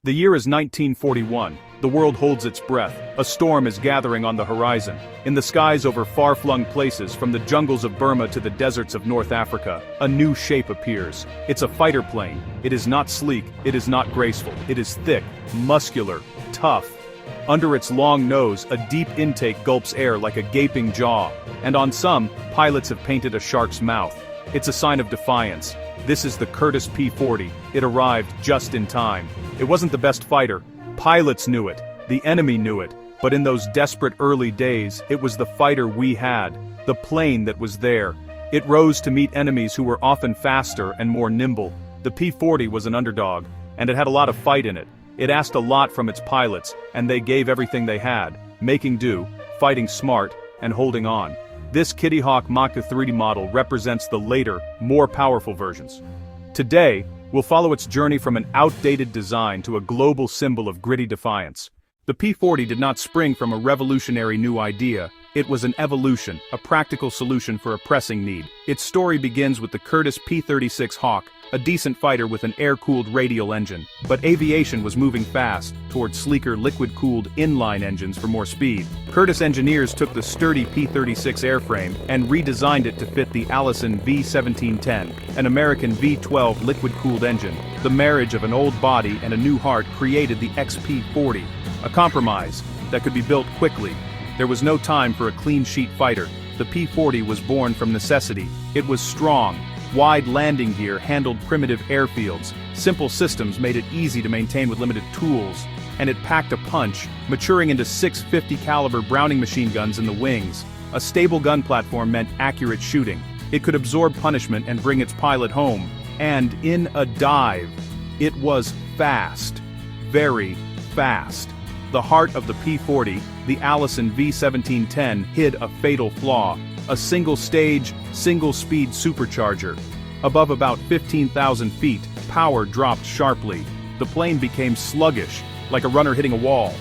The year is 1941. The world holds its breath. A storm is gathering on the horizon. In the skies over far-flung places, from the jungles of Burma to the deserts of North Africa, a new shape appears. It's a fighter plane. It is not sleek, it is not graceful. It is thick, muscular, tough. Under its long nose, a deep intake gulps air like a gaping jaw. And on some, pilots have painted a shark's mouth. It's a sign of defiance. This is the Curtiss P-40. It arrived just in time. It wasn't the best fighter. Pilots knew it. The enemy knew it. But in those desperate early days, it was the fighter we had. The plane that was there. It rose to meet enemies who were often faster and more nimble. The P-40 was an underdog, and it had a lot of fight in it. It asked a lot from its pilots, and they gave everything they had, making do, fighting smart, and holding on. This Kittyhawk Mach 3 model represents the later, more powerful versions. Today, we'll follow its journey from an outdated design to a global symbol of gritty defiance. The P-40 did not spring from a revolutionary new idea. It was an evolution, a practical solution for a pressing need. Its story begins with the Curtiss P-36 Hawk, a decent fighter with an air-cooled radial engine. But aviation was moving fast, toward sleeker liquid-cooled inline engines for more speed. Curtiss engineers took the sturdy P-36 airframe and redesigned it to fit the Allison V1710, an American V12 liquid-cooled engine. The marriage of an old body and a new heart created the XP-40, a compromise that could be built quickly. There was no time for a clean-sheet fighter. The P-40 was born from necessity. It was strong. Wide landing gear handled primitive airfields. Simple systems made it easy to maintain with limited tools. And it packed a punch, maturing into 650 caliber Browning machine guns in the wings. A stable gun platform meant accurate shooting. It could absorb punishment and bring its pilot home. And in a dive, it was fast. Very fast. The heart of the P-40, the Allison V1710, hid a fatal flaw. A single-stage, single-speed supercharger. Above about 15,000 feet, power dropped sharply. The plane became sluggish, like a runner hitting a wall.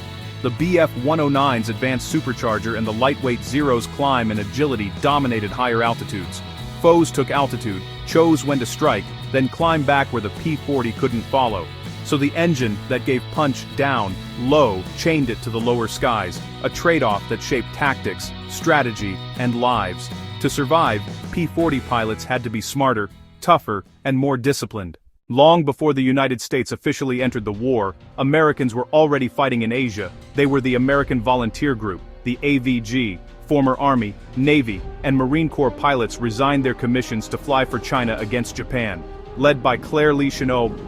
The BF-109's advanced supercharger and the lightweight Zero's climb and agility dominated higher altitudes. Foes took altitude, chose when to strike, then climbed back where the P-40 couldn't follow. So the engine that gave punch down, low, chained it to the lower skies, a trade-off that shaped tactics, strategy, and lives. To survive, P-40 pilots had to be smarter, tougher, and more disciplined. Long before the United States officially entered the war, Americans were already fighting in Asia. They were the American Volunteer Group, the AVG. Former Army, Navy, and Marine Corps pilots resigned their commissions to fly for China against Japan. Led by Claire Chennault,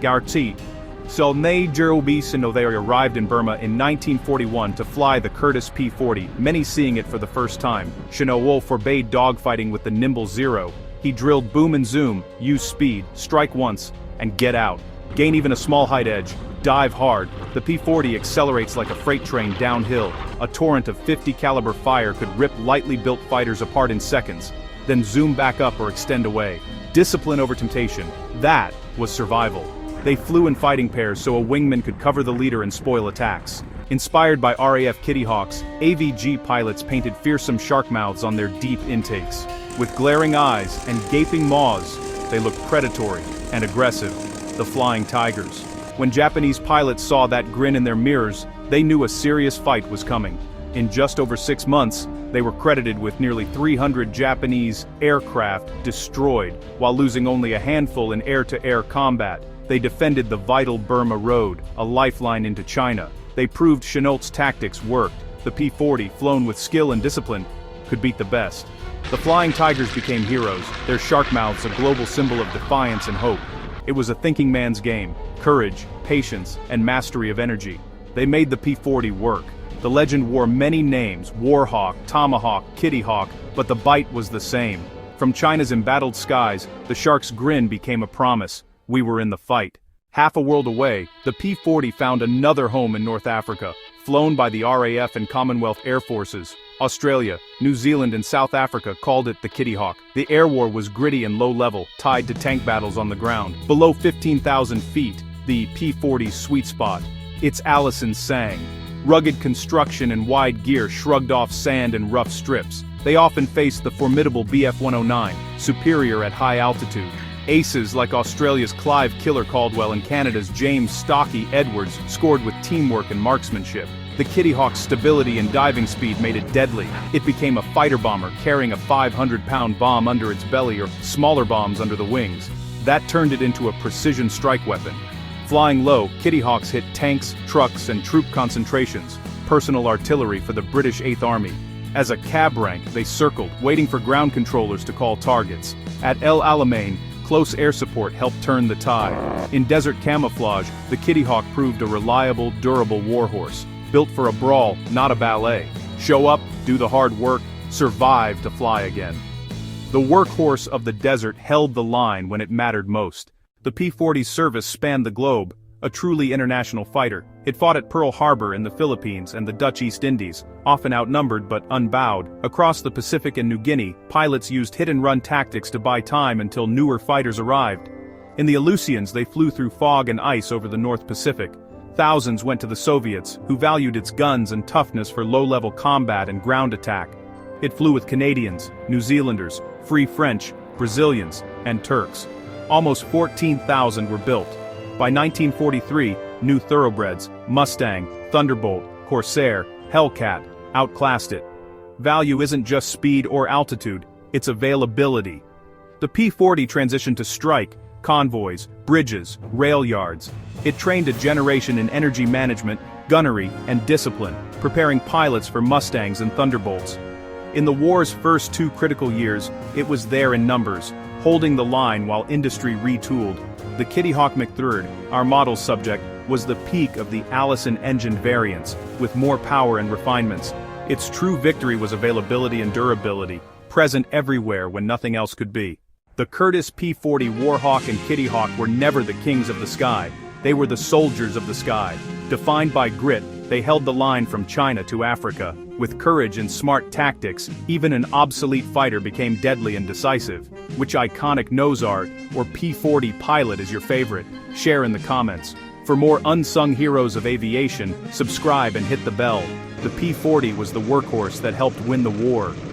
they arrived in Burma in 1941 to fly the Curtiss P-40, many seeing it for the first time. Chennault forbade dogfighting with the nimble Zero. He drilled boom and zoom, use speed, strike once, and get out. Gain even a small height edge, dive hard. The P-40 accelerates like a freight train downhill. A torrent of 50 caliber fire could rip lightly built fighters apart in seconds, then zoom back up or extend away. Discipline over temptation. That was survival. They flew in fighting pairs so a wingman could cover the leader and spoil attacks. Inspired by RAF Kittyhawks, AVG pilots painted fearsome shark mouths on their deep intakes. With glaring eyes and gaping maws, they looked predatory and aggressive, the flying tigers. When Japanese pilots saw that grin in their mirrors, they knew a serious fight was coming. In just over 6 months, they were credited with nearly 300 Japanese aircraft destroyed, while losing only a handful in air-to-air combat. They defended the vital Burma Road, a lifeline into China. They proved Chennault's tactics worked. The P-40, flown with skill and discipline, could beat the best. The Flying Tigers became heroes, their shark mouths a global symbol of defiance and hope. It was a thinking man's game, courage, patience, and mastery of energy. They made the P-40 work. The legend wore many names, Warhawk, Tomahawk, Kittyhawk, but the bite was the same. From China's embattled skies, the shark's grin became a promise. We were in the fight. Half a world away, the P-40 found another home in North Africa, flown by the RAF and Commonwealth Air Forces. Australia, New Zealand and South Africa called it the Kittyhawk. The air war was gritty and low-level, tied to tank battles on the ground. Below 15,000 feet, the P-40's sweet spot. Its Allison sang. Rugged construction and wide gear shrugged off sand and rough strips. They often faced the formidable BF-109, superior at high altitude. Aces like Australia's Clive Killer Caldwell and Canada's James Stocky Edwards scored with teamwork and marksmanship. The Kittyhawk's stability and diving speed made it deadly. It became a fighter bomber carrying a 500-pound bomb under its belly or smaller bombs under the wings. That turned it into a precision strike weapon. Flying low, Kittyhawks hit tanks, trucks, and troop concentrations, personal artillery for the British 8th Army. As a cab rank, they circled, waiting for ground controllers to call targets. At El Alamein, close air support helped turn the tide. In desert camouflage, the Kittyhawk proved a reliable, durable warhorse, built for a brawl, not a ballet. Show up, do the hard work, survive to fly again. The workhorse of the desert held the line when it mattered most. The P-40's service spanned the globe, a truly international fighter. It fought at Pearl Harbor in the Philippines and the Dutch East Indies, often outnumbered but unbowed. Across the Pacific and New Guinea, pilots used hit-and-run tactics to buy time until newer fighters arrived. In the Aleutians, they flew through fog and ice over the North Pacific. Thousands went to the Soviets, who valued its guns and toughness for low-level combat and ground attack. It flew with Canadians, New Zealanders, Free French, Brazilians, and Turks. Almost 14,000 were built. By 1943, new thoroughbreds, Mustang, Thunderbolt, Corsair, Hellcat, outclassed it. Value isn't just speed or altitude, it's availability. The P-40 transitioned to strike, convoys, bridges, rail yards. It trained a generation in energy management, gunnery, and discipline, preparing pilots for Mustangs and Thunderbolts. In the war's first 2 critical years, it was there in numbers, holding the line while industry retooled. The Kittyhawk McThird, our model subject, was the peak of the Allison-engined variants, with more power and refinements. Its true victory was availability and durability, present everywhere when nothing else could be. The Curtiss P-40 Warhawk and Kittyhawk were never the kings of the sky. They were the soldiers of the sky. Defined by grit, they held the line from China to Africa. With courage and smart tactics, even an obsolete fighter became deadly and decisive. Which iconic nose art or P-40 pilot is your favorite? Share in the comments. For more unsung heroes of aviation, subscribe and hit the bell. The P-40 was the workhorse that helped win the war.